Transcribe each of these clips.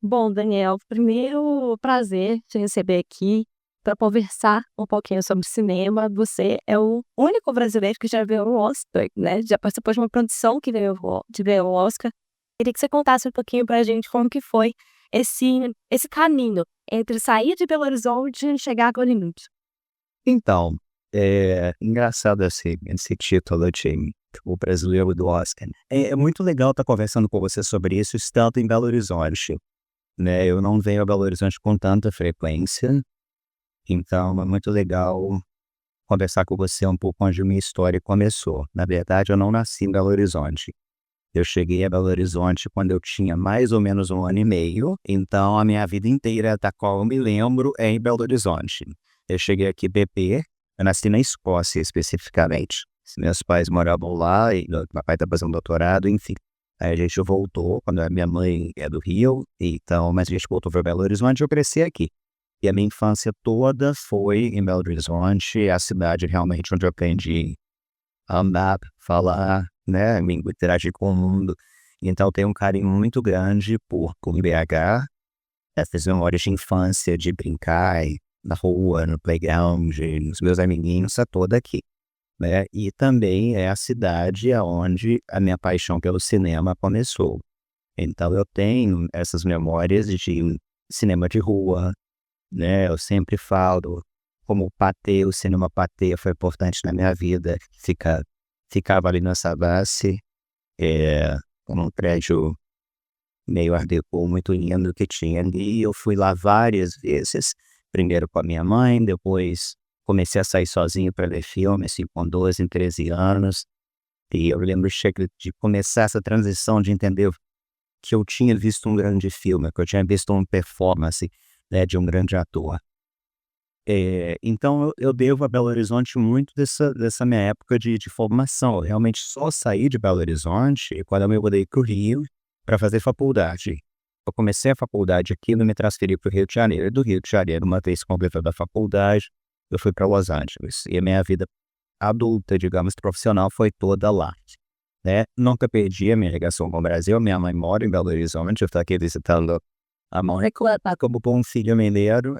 Bom, Daniel, primeiro prazer te receber aqui para conversar um pouquinho sobre cinema. Você é o único brasileiro que já ganhou um Oscar, né? Já participou de uma produção que ganhou o Oscar. Queria que você contasse um pouquinho para a gente como que foi esse caminho entre sair de Belo Horizonte e chegar a Hollywood. Então, é engraçado esse título de o brasileiro do Oscar. É muito legal estar conversando com você sobre isso, estando em Belo Horizonte, né? Eu não venho a Belo Horizonte com tanta frequência, então é muito legal conversar com você um pouco onde minha história começou. Na verdade, eu não nasci em Belo Horizonte. Eu cheguei a Belo Horizonte quando eu tinha mais ou menos 1 ano e meio, então a minha vida inteira, da qual eu me lembro, é em Belo Horizonte. Eu cheguei aqui bebê, eu nasci na Escócia especificamente. Meus pais moravam lá e meu papai está fazendo doutorado, enfim. Aí a gente voltou, quando a minha mãe é do Rio, então, mas a gente voltou para Belo Horizonte e eu cresci aqui. E a minha infância toda foi em Belo Horizonte, a cidade realmente onde eu aprendi andar, falar, né, me interagir com o mundo. Então eu tenho um carinho muito grande por BH, essas memórias de infância, de brincar na rua, no playground, os meus amiguinhos, é toda aqui, né? E também é a cidade aonde a minha paixão pelo cinema começou. Então eu tenho essas memórias de cinema de rua, né? Eu sempre falo como o cinema patê foi importante na minha vida. Ficava ali na Savassi, é, um prédio meio art déco muito lindo que tinha ali. Eu fui lá várias vezes, primeiro com a minha mãe, depois comecei a sair sozinho para ver filme, assim, com 12, 13 anos. E eu lembro de começar essa transição de entender que eu tinha visto um grande filme, que eu tinha visto uma performance, né, de um grande ator. Então eu devo a Belo Horizonte muito dessa minha época de formação. Eu realmente só saí de Belo Horizonte quando eu me mudei para o Rio para fazer faculdade. Eu comecei a faculdade aqui, não me transferi para o Rio de Janeiro. E do Rio de Janeiro, uma vez completada a faculdade, eu fui para Los Angeles. E a minha vida adulta, digamos, profissional, foi toda lá, né? Nunca perdi a minha ligação com o Brasil. Minha mãe mora em Belo Horizonte, eu estou aqui visitando a mãe. É claro, como bom filho mineiro,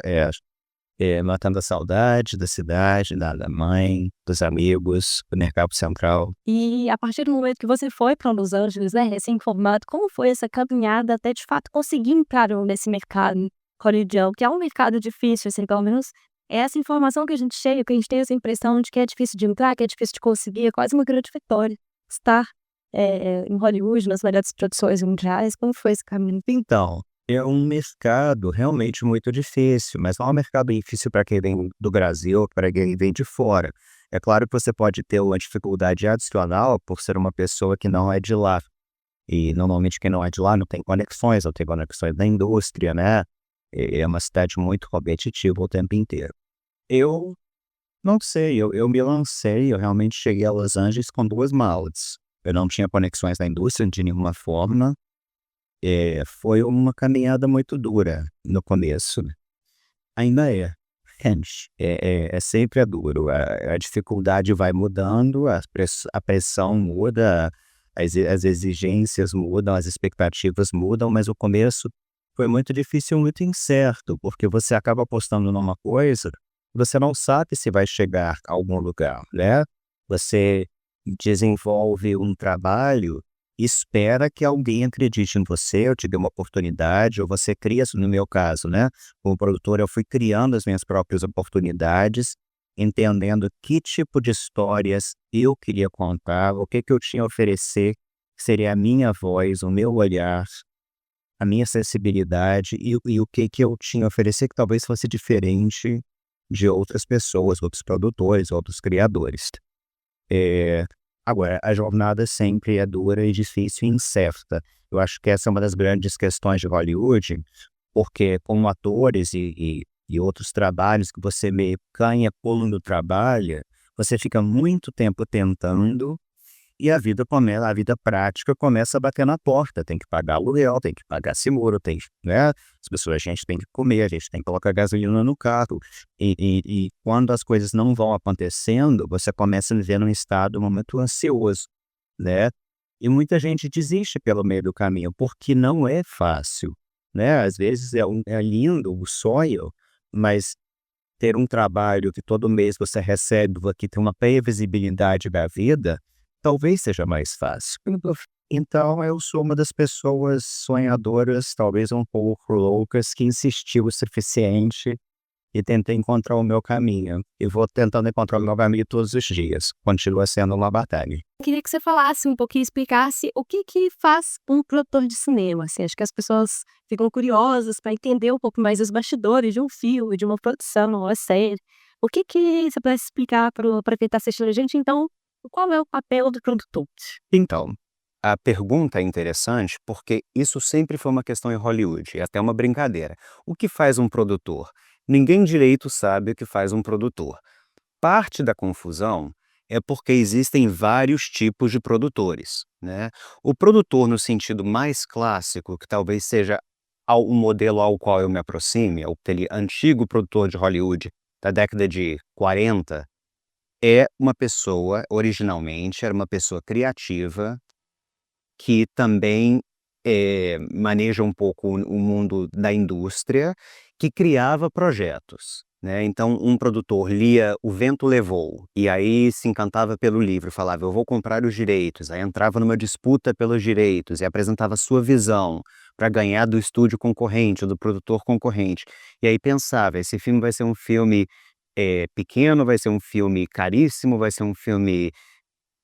matando a saudade da cidade, da mãe, dos amigos, do mercado central. E a partir do momento que você foi para Los Angeles, né, recém-formado, como foi essa caminhada até de fato conseguir entrar nesse mercado hollywoodiano, que é um mercado difícil, assim, pelo menos é essa informação que a gente chega, que a gente tem essa impressão de que é difícil de entrar, que é difícil de conseguir, é quase uma grande vitória estar em Hollywood, nas melhores produções mundiais. Como foi esse caminho? Então, é um mercado realmente muito difícil, mas não é um mercado difícil para quem vem do Brasil, para quem vem de fora. É claro que você pode ter uma dificuldade adicional por ser uma pessoa que não é de lá. E normalmente quem não é de lá não tem conexões, não tem conexões da indústria, né? É uma cidade muito competitiva o tempo inteiro. Eu não sei, eu me lancei, eu realmente cheguei a Los Angeles com 2 malas. Eu não tinha conexões na indústria de nenhuma forma. Foi uma caminhada muito dura no começo. Ainda é. É sempre duro. A dificuldade vai mudando, a pressão muda, as exigências mudam, as expectativas mudam, mas o começo foi muito difícil, muito incerto, porque você acaba apostando numa coisa, você não sabe se vai chegar a algum lugar, né? Você desenvolve um trabalho, espera que alguém acredite em você, ou te dê uma oportunidade, ou você cria, no meu caso, né? Como produtor, eu fui criando as minhas próprias oportunidades, entendendo que tipo de histórias eu queria contar, o que eu tinha a oferecer, que seria a minha voz, o meu olhar, a minha sensibilidade e o que eu tinha a oferecer que talvez fosse diferente de outras pessoas, outros produtores, outros criadores. É, Agora, a jornada sempre é dura e difícil e incerta. Eu acho que essa é uma das grandes questões de Hollywood, porque como atores e outros trabalhos que você meio ganha pulando trabalho, você fica muito tempo tentando e a vida prática começa a bater na porta. Tem que pagar aluguel, tem que pagar seguro, né? As pessoas, a gente tem que comer, a gente tem que colocar gasolina no carro. E quando as coisas não vão acontecendo, você começa a viver num estado muito ansioso, né? E muita gente desiste pelo meio do caminho, porque não é fácil. né? Às vezes é lindo o sonho, mas ter um trabalho que todo mês você recebe, que tem uma previsibilidade da vida, talvez seja mais fácil. Então, eu sou uma das pessoas sonhadoras, talvez um pouco loucas, que insistiu o suficiente e tentei encontrar o meu caminho. E vou tentando encontrar o meu caminho todos os dias. Continua sendo uma batalha. Eu queria que você falasse um pouquinho, explicasse o que que faz um produtor de cinema, assim, acho que as pessoas ficam curiosas para entender um pouco mais os bastidores de um filme, de uma produção, uma série. O que que você pudesse explicar para quem está assistindo a gente, então, qual é o papel do produtor? Então, a pergunta é interessante porque isso sempre foi uma questão em Hollywood, é até uma brincadeira. O que faz um produtor? Ninguém direito sabe o que faz um produtor. Parte da confusão é porque existem vários tipos de produtores, né? O produtor, no sentido mais clássico, que talvez seja o modelo ao qual eu me aproxime, aquele antigo produtor de Hollywood da década de 40, é uma pessoa, originalmente, era uma pessoa criativa, que também maneja um pouco o mundo da indústria, que criava projetos, né. Então um produtor lia O Vento Levou, e aí se encantava pelo livro, falava: "Eu vou comprar os direitos", aí entrava numa disputa pelos direitos e apresentava sua visão para ganhar do estúdio concorrente ou do produtor concorrente. E aí pensava: "Esse filme vai ser um filme, pequeno, vai ser um filme caríssimo, vai ser um filme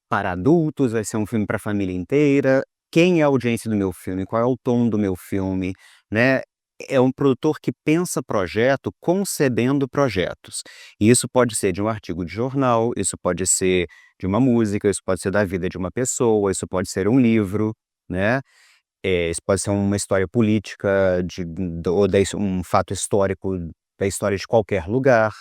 para adultos, vai ser um filme para a família inteira, quem é a audiência do meu filme, qual é o tom do meu filme, né. É um produtor que pensa projeto concebendo projetos. E isso pode ser de um artigo de jornal, isso pode ser de uma música, isso pode ser da vida de uma pessoa, isso pode ser um livro, né. Isso pode ser uma história política ou um fato histórico da história de qualquer lugar.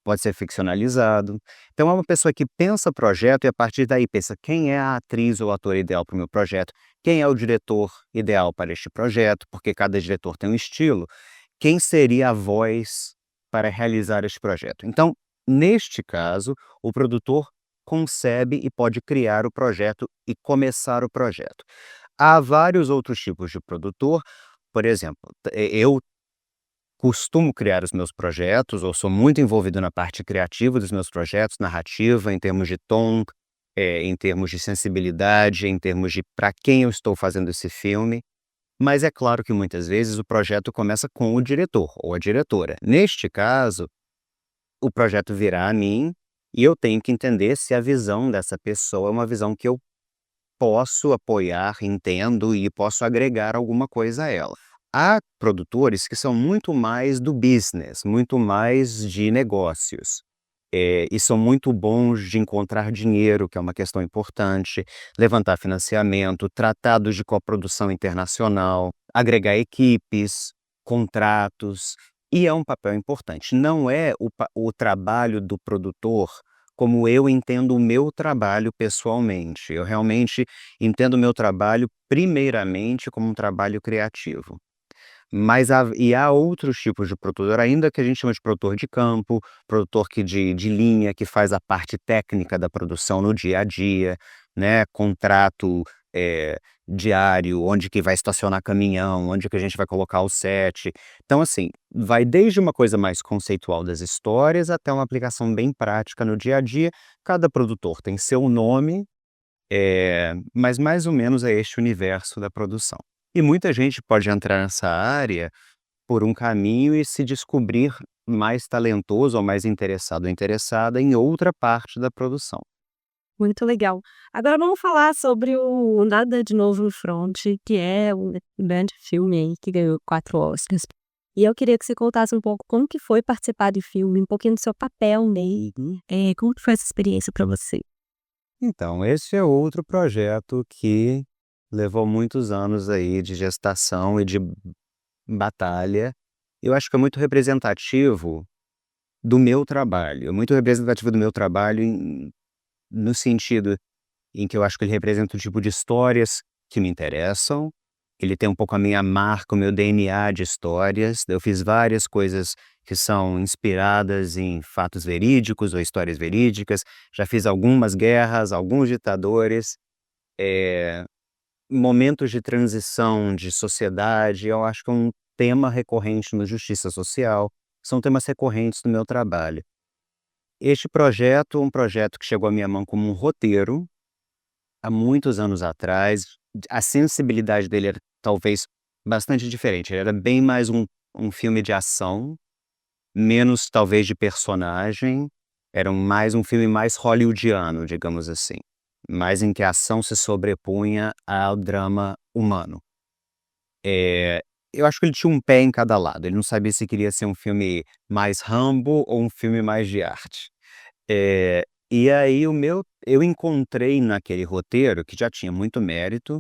Pode ser ficcionalizado. Então é uma pessoa que pensa projeto e a partir daí pensa quem é a atriz ou ator ideal para o meu projeto, quem é o diretor ideal para este projeto, porque cada diretor tem um estilo, quem seria a voz para realizar este projeto. Então, neste caso, o produtor concebe e pode criar o projeto e começar o projeto. Há vários outros tipos de produtor, por exemplo, eu costumo criar os meus projetos, ou sou muito envolvido na parte criativa dos meus projetos, narrativa, em termos de tom, em termos de sensibilidade, em termos de para quem eu estou fazendo esse filme. Mas é claro que muitas vezes o projeto começa com o diretor ou a diretora. Neste caso, o projeto virá a mim e eu tenho que entender se a visão dessa pessoa é uma visão que eu posso apoiar, entendo e posso agregar alguma coisa a ela. Há produtores que são muito mais do business, muito mais de negócios, e são muito bons de encontrar dinheiro, que é uma questão importante, levantar financiamento, tratados de coprodução internacional, agregar equipes, contratos, e é um papel importante. Não é o trabalho do produtor como eu entendo o meu trabalho pessoalmente. Eu realmente entendo o meu trabalho primeiramente como um trabalho criativo. Mas há outros tipos de produtor, ainda que a gente chama de produtor de campo, produtor de linha, que faz a parte técnica da produção no dia a dia, né, contrato, diário, onde que vai estacionar caminhão, onde que a gente vai colocar o set. Então, assim, vai desde uma coisa mais conceitual das histórias até uma aplicação bem prática no dia a dia. Cada produtor tem seu nome, mas mais ou menos é este o universo da produção. E muita gente pode entrar nessa área por um caminho e se descobrir mais talentoso ou mais interessado ou interessada em outra parte da produção. Muito legal. Agora vamos falar sobre o Nada de Novo no Front, que é um grande filme aí que ganhou 4 Oscars. E eu queria que você contasse um pouco como que foi participar de filme, um pouquinho do seu papel nele, como que foi essa experiência para você? Então, esse é outro projeto que levou muitos anos aí de gestação e de batalha. Eu acho que é muito representativo do meu trabalho, é muito representativo do meu trabalho no sentido em que eu acho que ele representa o tipo de histórias que me interessam, ele tem um pouco a minha marca, o meu DNA de histórias. Eu fiz várias coisas que são inspiradas em fatos verídicos ou histórias verídicas, já fiz algumas guerras, alguns ditadores, momentos de transição de sociedade, eu acho que é um tema recorrente no justiça social, são temas recorrentes no meu trabalho. Este projeto, um projeto que chegou à minha mão como um roteiro, há muitos anos atrás, a sensibilidade dele era talvez bastante diferente, ele era bem mais um filme de ação, menos talvez de personagem, era mais um filme mais hollywoodiano, digamos assim, mais em que a ação se sobrepunha ao drama humano. Eu acho que ele tinha um pé em cada lado, ele não sabia se queria ser um filme mais Rambo ou um filme mais de arte. E aí eu encontrei naquele roteiro, que já tinha muito mérito,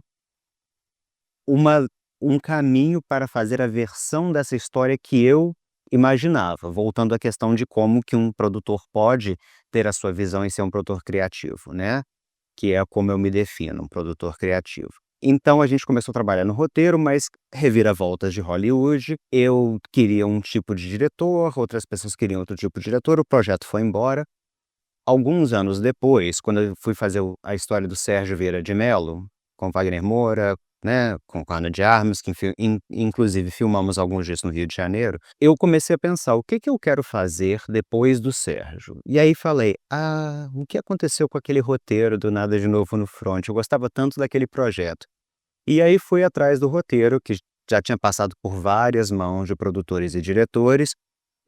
uma um caminho para fazer a versão dessa história que eu imaginava, voltando à questão de como que um produtor pode ter a sua visão e ser um produtor criativo, né, que é como eu me defino, um produtor criativo. Então a gente começou a trabalhar no roteiro, mas reviravoltas de Hollywood, eu queria um tipo de diretor, outras pessoas queriam outro tipo de diretor, o projeto foi embora. Alguns anos depois, quando eu fui fazer a história do Sérgio Vieira de Mello, com Wagner Moura, né, com Ana de Armas, que inclusive filmamos alguns dias no Rio de Janeiro, eu comecei a pensar: "O que que eu quero fazer depois do Sérgio?". E aí falei: "Ah, o que aconteceu com aquele roteiro do Nada de Novo no Front? Eu gostava tanto daquele projeto". E aí fui atrás do roteiro, que já tinha passado por várias mãos de produtores e diretores,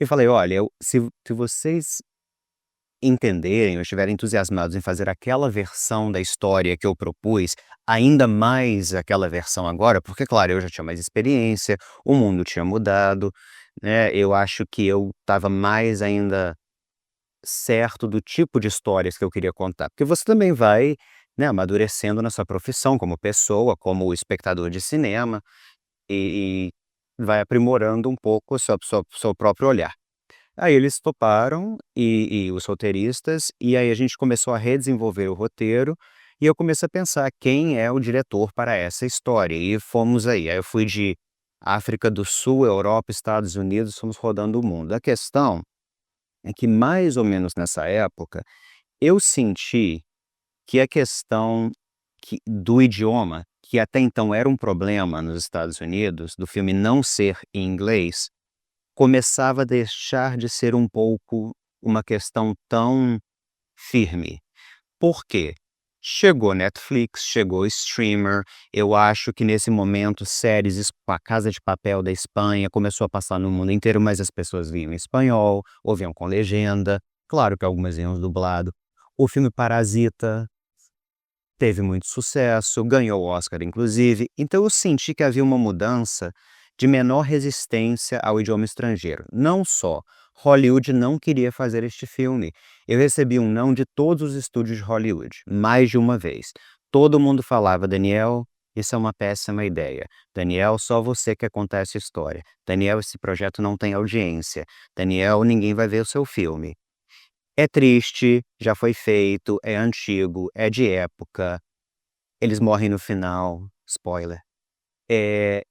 e falei: "Olha, se vocês entenderem ou estiverem entusiasmados em fazer aquela versão da história que eu propus, ainda mais aquela versão agora, porque claro, eu já tinha mais experiência, o mundo tinha mudado, né, eu acho que eu estava mais ainda certo do tipo de histórias que eu queria contar, porque você também vai, né, amadurecendo na sua profissão como pessoa, como espectador de cinema, e vai aprimorando um pouco o seu próprio olhar. Aí eles toparam, e os roteiristas, e aí a gente começou a redesenvolver o roteiro, e eu comecei a pensar quem é o diretor para essa história, e fomos aí eu fui de África do Sul, Europa, Estados Unidos, fomos rodando o mundo. A questão é que mais ou menos nessa época, eu senti que a questão do idioma, que até então era um problema nos Estados Unidos, do filme não ser em inglês, começava a deixar de ser um pouco uma questão tão firme. Por quê? Chegou Netflix, chegou streamer, eu acho que nesse momento séries a Casa de Papel da Espanha começou a passar no mundo inteiro, mas as pessoas viam em espanhol, ou viam com legenda, claro que algumas viam dublado. O filme Parasita teve muito sucesso, ganhou o Oscar inclusive, então eu senti que havia uma mudança de menor resistência ao idioma estrangeiro. Não só, Hollywood não queria fazer este filme. Eu recebi um não de todos os estúdios de Hollywood, mais de uma vez. Todo mundo falava: "Daniel, isso é uma péssima ideia. Daniel, só você quer contar essa história. Daniel, esse projeto não tem audiência. Daniel, ninguém vai ver o seu filme". É triste, já foi feito, é antigo, é de época, eles morrem no final, spoiler. Eh,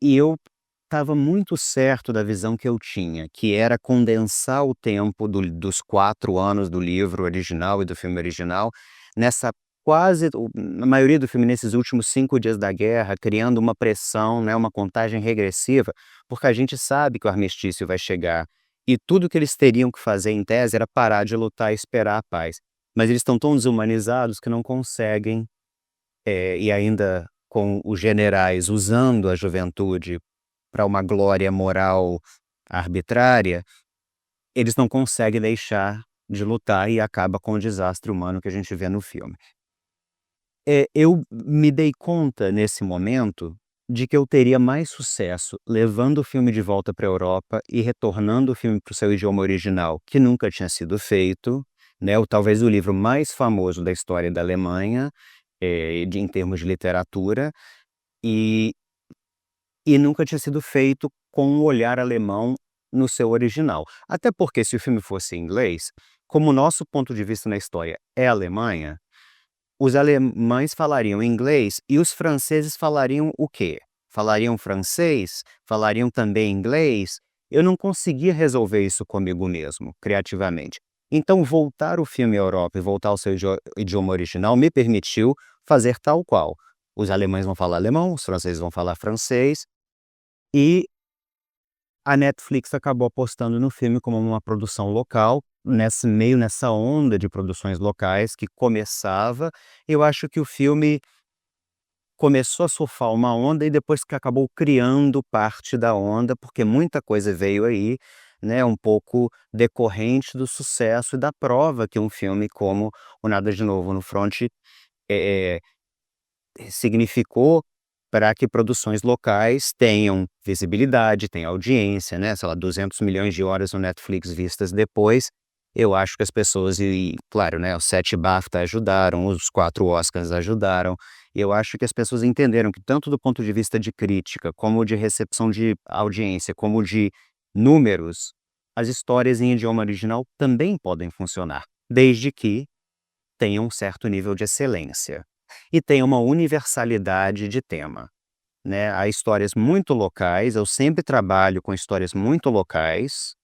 e eu estava muito certo da visão que eu tinha, que era condensar o tempo dos 4 anos do livro original e do filme original, nessa na maioria do filme, nesses últimos 5 dias da guerra, criando uma pressão, né, uma contagem regressiva, porque a gente sabe que o armistício vai chegar, e tudo que eles teriam que fazer, em tese, era parar de lutar e esperar a paz. Mas eles estão tão desumanizados que não conseguem, e ainda com os generais usando a juventude para uma glória moral arbitrária, eles não conseguem deixar de lutar e acaba com o desastre humano que a gente vê no filme. Eu me dei conta nesse momento de que eu teria mais sucesso levando o filme de volta para a Europa e retornando o filme para o seu idioma original, que nunca tinha sido feito, né, ou talvez o livro mais famoso da história da Alemanha, em termos de literatura, e nunca tinha sido feito com o olhar alemão no seu original. Até porque se o filme fosse em inglês, como o nosso ponto de vista na história é a Alemanha, os alemães falariam inglês e os franceses falariam o quê? Falariam francês? Falariam também inglês? Eu não conseguia resolver isso comigo mesmo, criativamente. Então voltar o filme à Europa e voltar ao seu idioma original me permitiu fazer tal qual. Os alemães vão falar alemão, os franceses vão falar francês, e a Netflix acabou apostando no filme como uma produção local, nessa onda de produções locais que começava. Eu acho que o filme começou a surfar uma onda e depois que acabou criando parte da onda, porque muita coisa veio aí, né, um pouco decorrente do sucesso e da prova que um filme como O Nada de Novo no Front, eh significou para que produções locais tenham visibilidade, tenham audiência, né, sei lá, 200 milhões de horas no Netflix vistas depois. Eu acho que as pessoas e claro, né, os 7 BAFTA ajudaram, os 4 Oscars ajudaram. E eu acho que as pessoas entenderam que tanto do ponto de vista de crítica, como de recepção de audiência, como de números, as histórias em idioma original também podem funcionar, desde que tenham um certo nível de excelência e tenha uma universalidade de tema, né. Há histórias muito locais, eu sempre trabalho com histórias muito locais,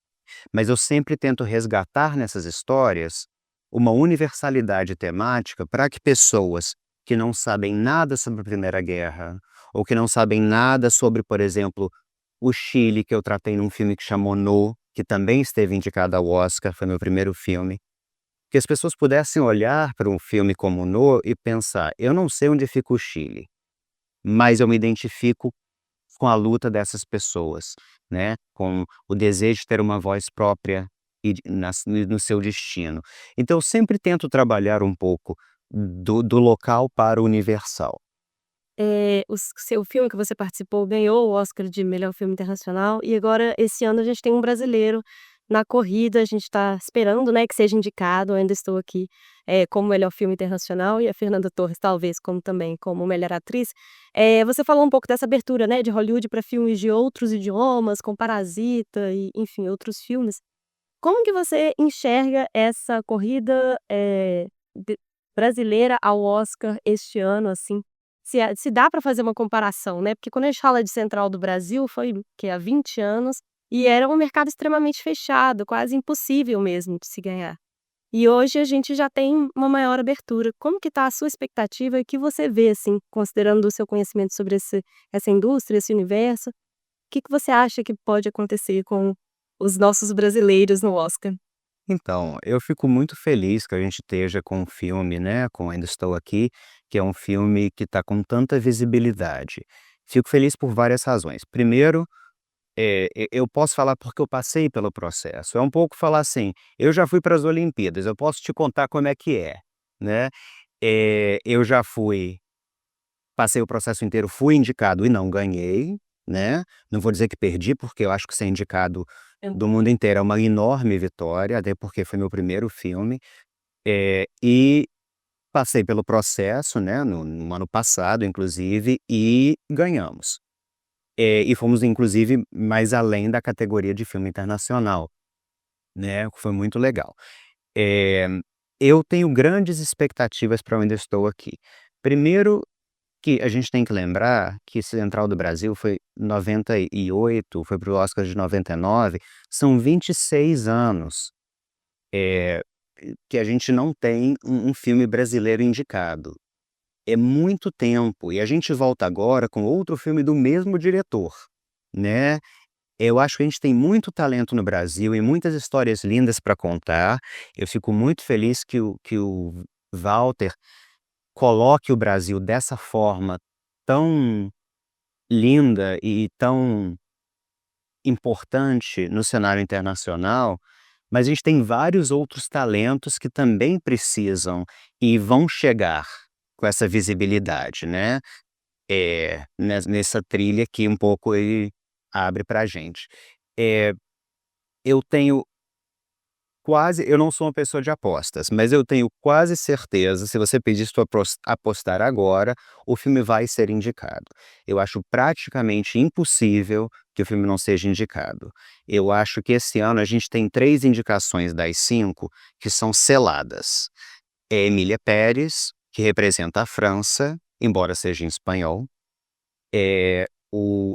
mas eu sempre tento resgatar nessas histórias uma universalidade temática para que pessoas que não sabem nada sobre a Primeira Guerra, ou que não sabem nada sobre, por exemplo, o Chile, que eu tratei num filme que chamou No, que também esteve indicado ao Oscar, foi meu primeiro filme, que as pessoas pudessem olhar para um filme como No e pensar: "Eu não sei onde fica o Chile, mas eu me identifico com a luta dessas pessoas", né, com o desejo de ter uma voz própria e no seu destino. Então eu sempre tento trabalhar um pouco do local para o universal. O seu filme que você participou ganhou o Oscar de melhor filme internacional e agora esse ano a gente tem um brasileiro na corrida, a gente está esperando, né, que seja indicado, eu ainda estou aqui, como melhor filme internacional e a Fernanda Torres talvez como também como melhor atriz. Você falou um pouco dessa abertura, né, de Hollywood para filmes de outros idiomas, com Parasita e enfim, outros filmes. Como que você enxerga essa corrida, de brasileira ao Oscar este ano, assim? Se dá para fazer uma comparação, né, porque quando a gente fala de Central do Brasil foi que há 20 anos, e era um mercado extremamente fechado, quase impossível mesmo de se ganhar. E hoje a gente já tem uma maior abertura. Como que está a sua expectativa e o que você vê, assim, considerando o seu conhecimento sobre essa indústria, esse universo, o que que você acha que pode acontecer com os nossos brasileiros no Oscar? Então, eu fico muito feliz que a gente esteja com um filme, né, com Ainda Estou Aqui, que é um filme que está com tanta visibilidade. Fico feliz por várias razões. Primeiro, eu posso falar porque eu passei pelo processo. É um pouco falar assim: eu já fui para as Olimpíadas, eu posso te contar como é que é, né. Eu já fui passei o processo inteiro, fui indicado e não ganhei, né. Não vou dizer que perdi, porque eu acho que ser indicado do mundo inteiro é uma enorme vitória, até porque foi meu primeiro filme. E passei pelo processo, né, no ano passado inclusive, e ganhamos. E fomos inclusive mais além da categoria de filme internacional, né, o que foi muito legal. Eh, eu tenho grandes expectativas para Ainda Estou Aqui. Primeiro que a gente tem que lembrar que Central do Brasil foi 98, foi para o Oscar de 99, são 26 anos, eh, que a gente não tem um filme brasileiro indicado. É muito tempo, e a gente volta agora com outro filme do mesmo diretor, né. Eu acho que a gente tem muito talento no Brasil e muitas histórias lindas para contar. Eu fico muito feliz que o Walter coloque o Brasil dessa forma tão linda e tão importante no cenário internacional, mas a gente tem vários outros talentos que também precisam e vão chegar com essa visibilidade, né. Nessa trilha que um pouco ele abre pra gente. Eh, eu tenho eu não sou uma pessoa de apostas, mas eu tenho quase certeza, se você pedisse pra apostar agora, o filme vai ser indicado. Eu acho praticamente impossível que o filme não seja indicado. Eu acho que esse ano a gente tem 3 indicações das 5 que são seladas. É Emília Pérez, que representa a França, embora seja em espanhol.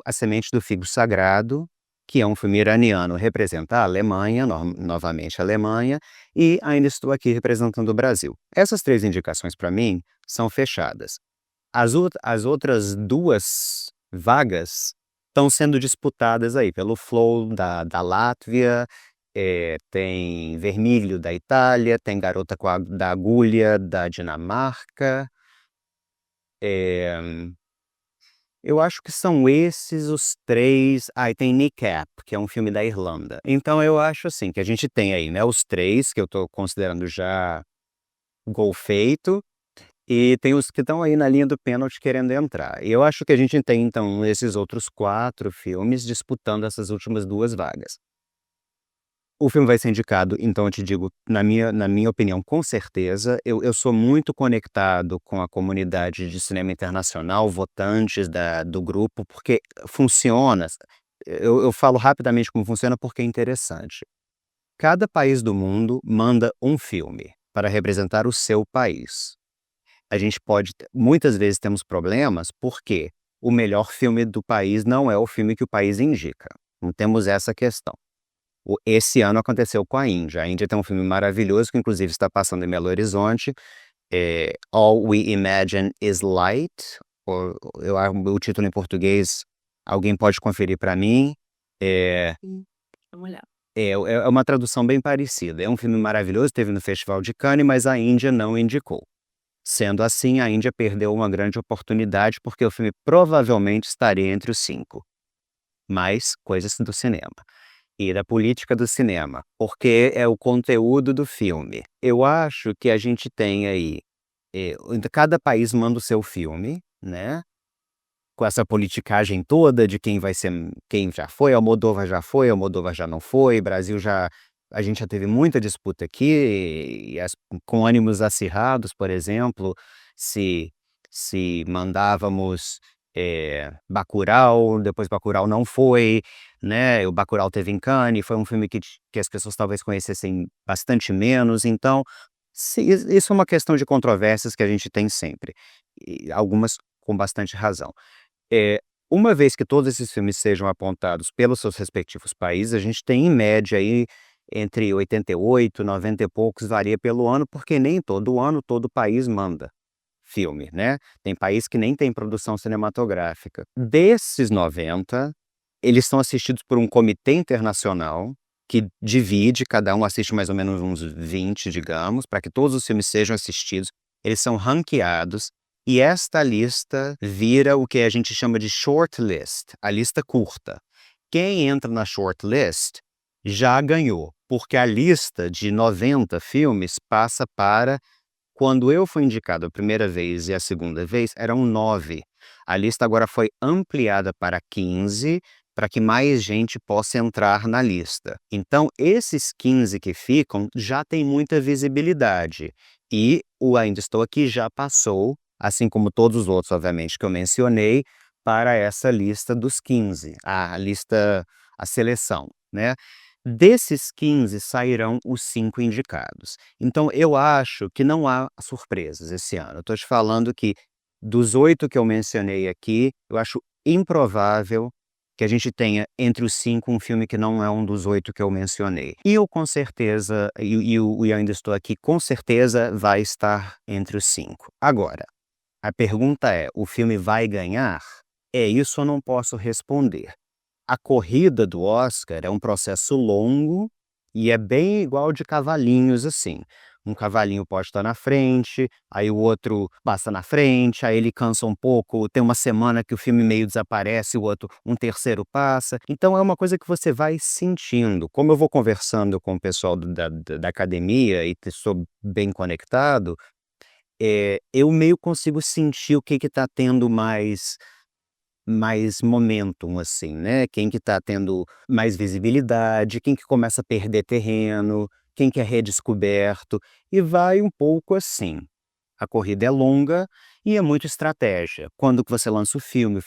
A Semente do Figo Sagrado, que é um filme iraniano, representa a Alemanha, novamente a Alemanha, e Ainda Estou Aqui representando o Brasil. Essas 3 indicações para mim são fechadas. As outras 2 vagas estão sendo disputadas aí pelo Flow da Látvia, tem Vermelho da Itália, tem Garota da Agulha da Dinamarca. Eu acho que são esses os 3. E tem Kneecap, que é um filme da Irlanda. Então eu acho assim, que a gente tem aí, né, os 3 que eu tô considerando já gol feito, e tem os que estão aí na linha do pênalti querendo entrar. E eu acho que a gente tem então esses outros 4 filmes disputando essas últimas 2 vagas. O filme vai ser indicado, então eu te digo, na minha opinião, com certeza. Eu sou muito conectado com a comunidade de cinema internacional, votantes do grupo, porque funciona. Eu falo rapidamente como funciona porque é interessante. Cada país do mundo manda um filme para representar o seu país. A gente muitas vezes temos problemas porque o melhor filme do país não é o filme que o país indica. Não temos essa questão. Esse ano aconteceu com a Índia. A Índia tem um filme maravilhoso que inclusive está passando em Belo Horizonte, All We Imagine Is Light, o título em português, alguém pode conferir para mim. Vamos olhar. É uma tradução bem parecida. É um filme maravilhoso, teve no Festival de Cannes, mas a Índia não indicou. Sendo assim, a Índia perdeu uma grande oportunidade porque o filme provavelmente estaria entre os 5. Mas coisas do cinema. E da política do cinema, porque é o conteúdo do filme. Eu acho que a gente tem aí, cada país manda o seu filme, né, com essa politicagem toda de quem já foi, Almodóvar já não foi, a gente já teve muita disputa aqui, com ânimos acirrados, por exemplo, se mandávamos Bacurau, depois Bacurau não foi, né, o Bacurau teve em Cannes, foi um filme que as pessoas talvez conhecessem bastante menos, então isso é uma questão de controvérsias que a gente tem sempre, e algumas com bastante razão. Uma vez que todos esses filmes sejam apontados pelos seus respectivos países, a gente tem em média aí entre 88, 90 e poucos, varia pelo ano, porque nem todo ano todo país manda filme, né? Tem país que nem tem produção cinematográfica. Desses 90, eles são assistidos por um comitê internacional que divide, cada um assiste mais ou menos uns 20, digamos, para que todos os filmes sejam assistidos. Eles são ranqueados e esta lista vira o que a gente chama de shortlist, a lista curta. Quem entra na shortlist já ganhou, porque a lista de 90 filmes passa para... Quando eu fui indicado a primeira vez e a segunda vez, eram 9. A lista agora foi ampliada para 15, para que mais gente possa entrar na lista. Então, esses 15 que ficam já têm muita visibilidade. E o Ainda Estou Aqui já passou, assim como todos os outros, obviamente, que eu mencionei, para essa lista dos 15, a seleção, né? Desses 15 sairão os 5 indicados. Então eu acho que não há surpresas esse ano. Eu estou te falando que dos 8 que eu mencionei aqui, eu acho improvável que a gente tenha entre os 5 um filme que não é um dos 8 que eu mencionei. E eu com certeza, eu Ainda Estou Aqui, com certeza vai estar entre os 5. Agora, a pergunta é, o filme vai ganhar? Isso eu não posso responder. A corrida do Oscar é um processo longo e é bem igual de cavalinhos, assim. Um cavalinho pode estar na frente, aí o outro passa na frente, aí ele cansa um pouco, tem uma semana que o filme meio desaparece, um terceiro passa. Então é uma coisa que você vai sentindo. Como eu vou conversando com o pessoal da academia e sou bem conectado, eu meio consigo sentir o que está tendo mais momentum, assim, né, quem que tá tendo mais visibilidade, quem que começa a perder terreno, quem que é redescoberto, e vai um pouco assim. A corrida é longa e é muito estratégia. Quando que você lança o filme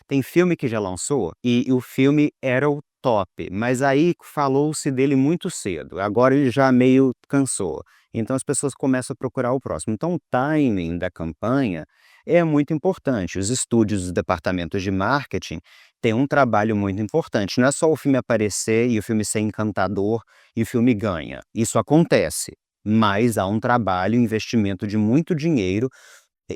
tem filme que já lançou e o filme era o top, mas aí falou-se dele muito cedo, agora ele já meio cansou. Então as pessoas começam a procurar o próximo. Então o timing da campanha é muito importante. Os estúdios, os departamentos de marketing têm um trabalho muito importante. Não é só o filme aparecer e o filme ser encantador e o filme ganha. Isso acontece, mas há um trabalho, um investimento de muito dinheiro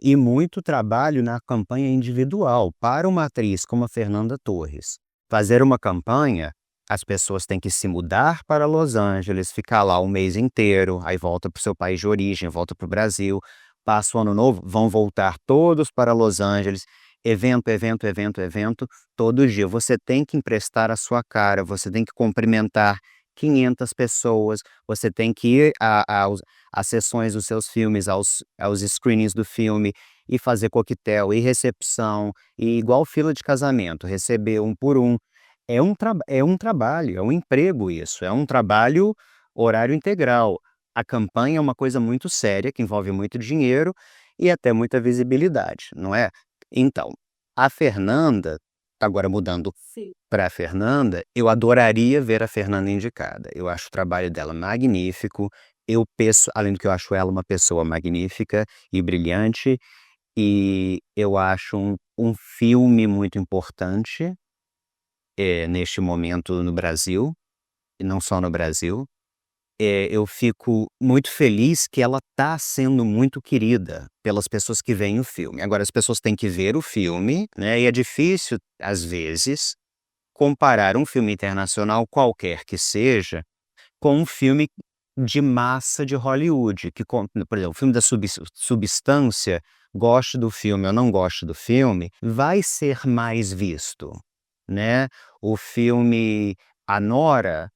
e muito trabalho na campanha individual. Para uma atriz como a Fernanda Torres fazer uma campanha, as pessoas têm que se mudar para Los Angeles, ficar lá um mês inteiro, aí volta para o seu país de origem, volta para o Brasil, passa o ano novo, vão voltar todos para Los Angeles, evento, evento, evento, evento, todo dia. Você tem que emprestar a sua cara, você tem que cumprimentar 500 pessoas, você tem que ir às sessões dos seus filmes, aos screenings do filme, e fazer coquetel, e recepção, e igual fila de casamento, receber um por um. É um trabalho, é um emprego isso, é um trabalho horário integral. A campanha é uma coisa muito séria, que envolve muito dinheiro e até muita visibilidade, não é? Então, a Fernanda, agora mudando Sim. para a Fernanda, eu adoraria ver a Fernanda indicada. Eu acho o trabalho dela magnífico, eu penso, além do que eu acho ela uma pessoa magnífica e brilhante, e eu acho um filme muito importante, neste momento no Brasil, e não só no Brasil. Eu fico muito feliz que ela está sendo muito querida pelas pessoas que veem o filme. Agora as pessoas têm que ver o filme, né, e é difícil, às vezes, comparar um filme internacional, qualquer que seja, com um filme de massa de Hollywood, que por exemplo, o filme da Substância, goste do filme ou não goste do filme, vai ser mais visto, né. O filme A Nora,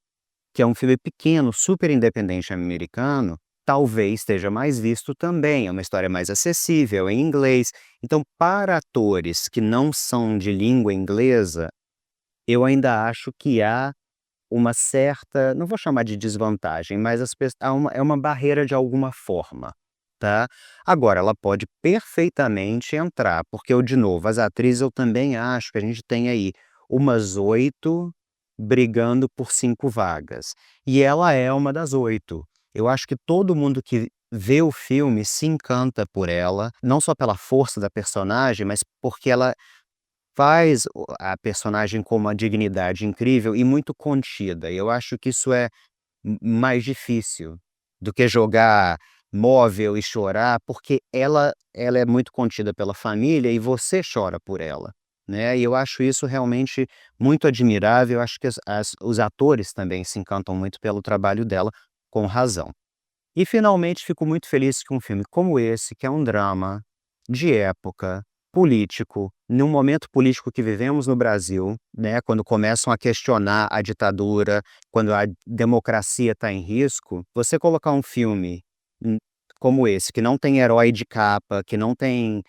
que é um filme pequeno, super independente americano, talvez esteja mais visto também, é uma história mais acessível, em inglês. Então, para atores que não são de língua inglesa, eu ainda acho que há uma certa, não vou chamar de desvantagem, mas é uma barreira de alguma forma, tá. Agora ela pode perfeitamente entrar, porque eu, de novo, as atrizes eu também acho que a gente tem aí umas 8 brigando por 5 vagas, e ela é uma das 8. Eu acho que todo mundo que vê o filme se encanta por ela, não só pela força da personagem, mas porque ela faz a personagem com uma dignidade incrível e muito contida, e eu acho que isso é mais difícil do que jogar móvel e chorar, porque ela é muito contida pela família e você chora por ela, né, e eu acho isso realmente muito admirável, eu acho que os atores também se encantam muito pelo trabalho dela, com razão. E finalmente fico muito feliz que um filme como esse, que é um drama, de época, político, num momento político que vivemos no Brasil, né, quando começam a questionar a ditadura, quando a democracia está em risco, você colocar um filme, hum, como esse, que não tem herói de capa, que não tem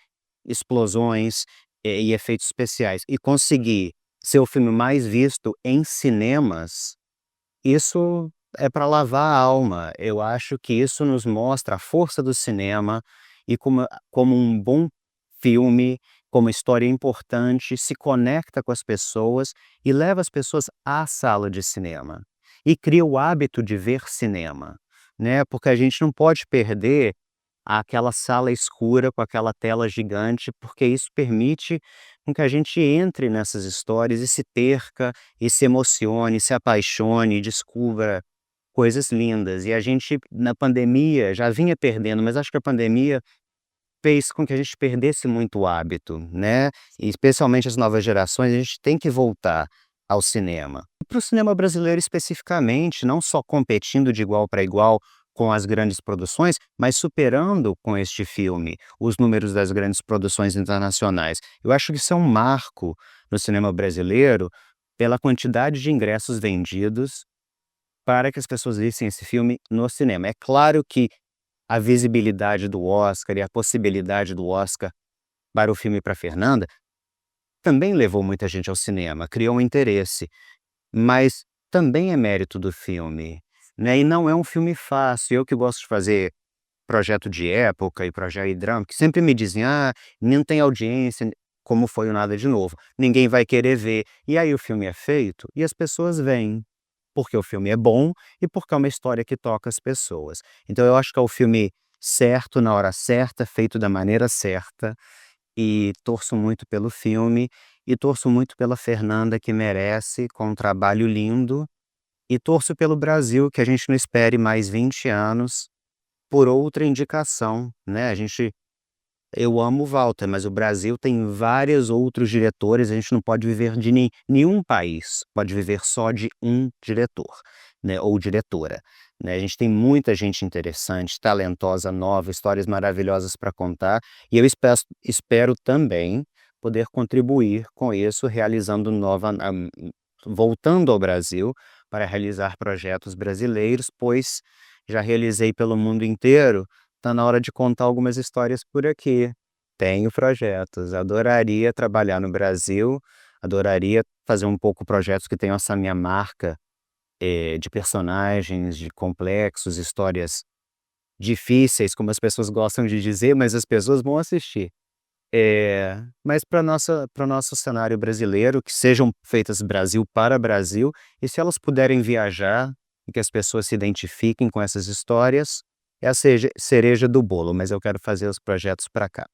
explosões, e efeitos especiais, e conseguir ser o filme mais visto em cinemas, isso é para lavar a alma. Eu acho que isso nos mostra a força do cinema e como um bom filme, como história importante, se conecta com as pessoas e leva as pessoas à sala de cinema. E cria o hábito de ver cinema, né, porque a gente não pode perder aquela sala escura com aquela tela gigante, porque isso permite com que a gente entre nessas histórias e se perca, e se emocione, se apaixone, e descubra coisas lindas. E a gente, na pandemia, já vinha perdendo, mas acho que a pandemia fez com que a gente perdesse muito o hábito, né, e especialmente as novas gerações, a gente tem que voltar ao cinema. Para o cinema brasileiro especificamente, não só competindo de igual para igual com as grandes produções, mas superando com este filme os números das grandes produções internacionais. Eu acho que isso é um marco no cinema brasileiro pela quantidade de ingressos vendidos para que as pessoas vissem esse filme no cinema. É claro que a visibilidade do Oscar e a possibilidade do Oscar para o filme para Fernanda também levou muita gente ao cinema, criou um interesse, mas também é mérito do filme, né, e não é um filme fácil. Eu que gosto de fazer projeto de época e projeto de drama, que sempre me dizem: "Ah, não tem audiência", como foi o Nada de Novo, "ninguém vai querer ver", e aí o filme é feito e as pessoas vêm, porque o filme é bom e porque é uma história que toca as pessoas. Então eu acho que é o filme certo, na hora certa, feito da maneira certa, e torço muito pelo filme, e torço muito pela Fernanda, que merece, com um trabalho lindo, e torço pelo Brasil, que a gente não espere mais 20 anos por outra indicação, né, a gente eu amo o Walter, mas o Brasil tem vários outros diretores, a gente não pode viver de nenhum país, pode viver só de um diretor, né, ou diretora, né. A gente tem muita gente interessante, talentosa, nova, histórias maravilhosas para contar, e eu espero também poder contribuir com isso, realizando voltando ao Brasil para realizar projetos brasileiros, pois já realizei pelo mundo inteiro. Tá na hora de contar algumas histórias por aqui. Tenho projetos, adoraria trabalhar no Brasil, adoraria fazer um pouco projetos que tenham essa minha marca, de personagens, de complexos, histórias difíceis, como as pessoas gostam de dizer, mas as pessoas vão assistir. Mas para o nosso cenário brasileiro, que sejam feitas Brasil para Brasil, e se elas puderem viajar, e que as pessoas se identifiquem com essas histórias, é a cereja do bolo, mas eu quero fazer os projetos para cá.